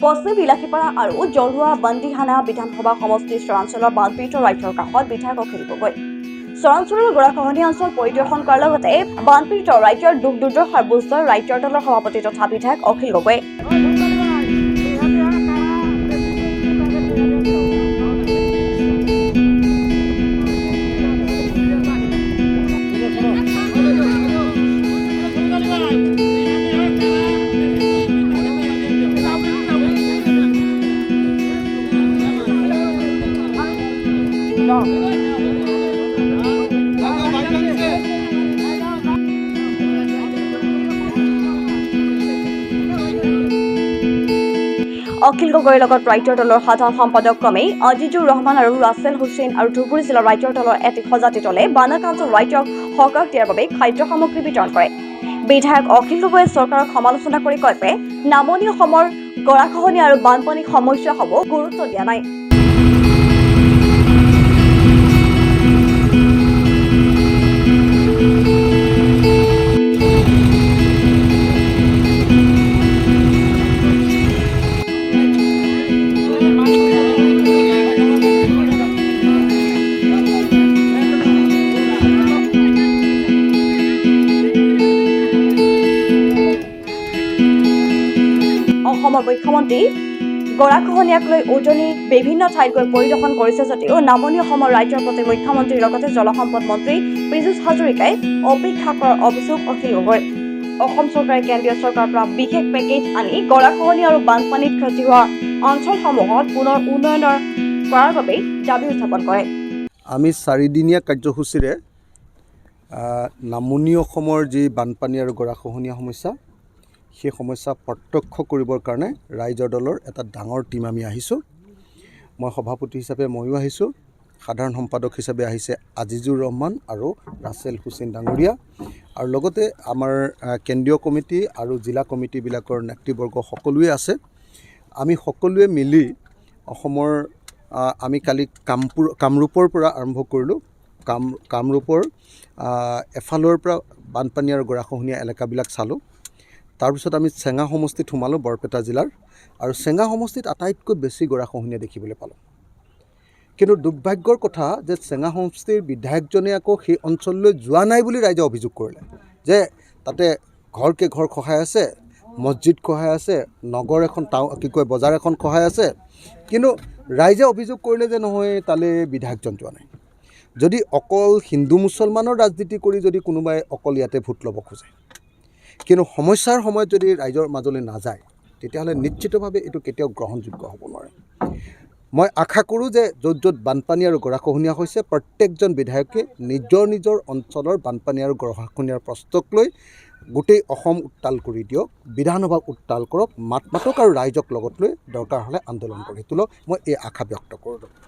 পশ্চিম বিলাসীপাৰা আৰু জৰুৱা বন্দিহানা বিধানসভা সমষ্টিৰ চৰাঞ্চলৰ বানপীড়িত ৰাজ্যৰ কাষত বিধায়ক অখিল গগৈ চৰাঞ্চলৰ গৰাখহনীয়া অঞ্চল পৰিদৰ্শন কৰাৰ লগতে বানপীড়িত ৰাজ্যৰ দুখ দুৰ্দশাৰ বুজ লয় ৰাজ্যৰ দলৰ সভাপতি তথা বিধায়ক অখিল গগৈ। অখিল গগৈৰ লগত ৰাজ্যৰ দলৰ সাধাৰণ সম্পাদক ক্ৰমে আজিজুৰ ৰহমান আৰু ৰাছেল হুছেইন আৰু ধুবুৰী জিলাৰ ৰাজ্যৰ দলৰ এটি সজাতি দলে বানাক্ৰান্ত ৰাজ্যক সকাহ দিয়াৰ বাবে খাদ্য সামগ্ৰী বিতৰণ কৰে। বিধায়ক অখিল গগৈয়ে চৰকাৰক সমালোচনা কৰি কয় যে নামনি অসমৰ গৰাখহনীয়া আৰু বানপানীৰ সমস্যাসমূহ গুৰুত্ব দিয়া নাই। অসমৰ মুখ্যমন্ত্ৰী গৰাখহনীয়াক লৈ উজনি বিভিন্ন ঠাইত গৈ পৰিদৰ্শন কৰিছে যদিও নামনি অসমৰ ৰাজ্যৰ প্ৰতি মুখ্যমন্ত্ৰীৰ লগতে জলসম্পদ মন্ত্ৰী পীযুষ হাজৰিকাই অপেক্ষা কৰাৰ অভিযোগ অখিল গগৈৰ। অসম চৰকাৰে কেন্দ্ৰীয় চৰকাৰৰ পৰা বিশেষ পেকেজ আনি গৰাখহনীয়া আৰু বানপানীত ক্ষতি হোৱা অঞ্চলসমূহত পুনৰ উন্নয়ন কৰাৰ বাবে দাবী উত্থাপন কৰে। আমি 4 দিনীয়া কাৰ্যসূচীৰে নামনি অসমৰ যি বানপানী আৰু গৰাখহনীয়া সমস্যা সেই সমস্যা প্ৰত্যক্ষ কৰিবৰ কাৰণে ৰাইজৰ দলৰ এটা ডাঙৰ টীম আমি আহিছোঁ। মই সভাপতি হিচাপে ময়ো আহিছোঁ, সাধাৰণ সম্পাদক হিচাপে আহিছে আজিজুৰ ৰহমান আৰু ৰাছেল হুছেইন ডাঙৰীয়া, আৰু লগতে আমাৰ কেন্দ্ৰীয় কমিটি আৰু জিলা কমিটিবিলাকৰ নেতৃবৰ্গ সকলোৱে আছে। আমি সকলোৱে মিলি অসমৰ আমি কালি কামৰূপৰ পৰা আৰম্ভ কৰিলোঁ। কামৰূপৰ এফালৰ পৰা বানপানী আৰু গৰাখহনীয়া এলেকাবিলাক চালোঁ। তাৰপিছত আমি চেঙা সমষ্টিত সোমালোঁ, বৰপেটা জিলাৰ, আৰু চেঙা সমষ্টিত আটাইতকৈ বেছি গৰাখহনীয়া দেখিবলৈ পালোঁ। কিন্তু দুৰ্ভাগ্যৰ কথা যে চেঙা সমষ্টিৰ বিধায়কজনে আকৌ সেই অঞ্চললৈ যোৱা নাই বুলি ৰাইজে অভিযোগ কৰিলে যে তাতে ঘৰকে ঘৰ খহাই আছে, মছজিদ খহাই আছে, নগৰ এখন বজাৰ এখন খহাই আছে, কিন্তু ৰাইজে অভিযোগ কৰিলে যে নহয় তালৈ বিধায়কজন যোৱা নাই। যদি অকল হিন্দু মুছলমানৰ ৰাজনীতি কৰি যদি কোনোবাই অকল ইয়াতে ভোট ল'ব খোজে, কিন্তু সমস্যাৰ সময়ত যদি ৰাইজৰ মাজলৈ নাযায়, তেতিয়াহ'লে নিশ্চিতভাৱে এইটো কেতিয়াও গ্ৰহণযোগ্য হ'ব নোৱাৰে। মই আশা কৰোঁ যে য'ত য'ত বানপানী আৰু গৰাখহনীয়া হৈছে প্ৰত্যেকজন বিধায়কে নিজৰ নিজৰ অঞ্চলৰ বানপানী আৰু গৰাখহনীয়াৰ প্ৰশ্নক লৈ গোটেই অসম উত্তাল কৰি দিয়ক, বিধানসভাক উত্তাল কৰক, মাত মাতক আৰু ৰাইজক লগত লৈ দৰকাৰ হ'লে আন্দোলন কৰি তোলক। মই এই আশা ব্যক্ত কৰোঁ।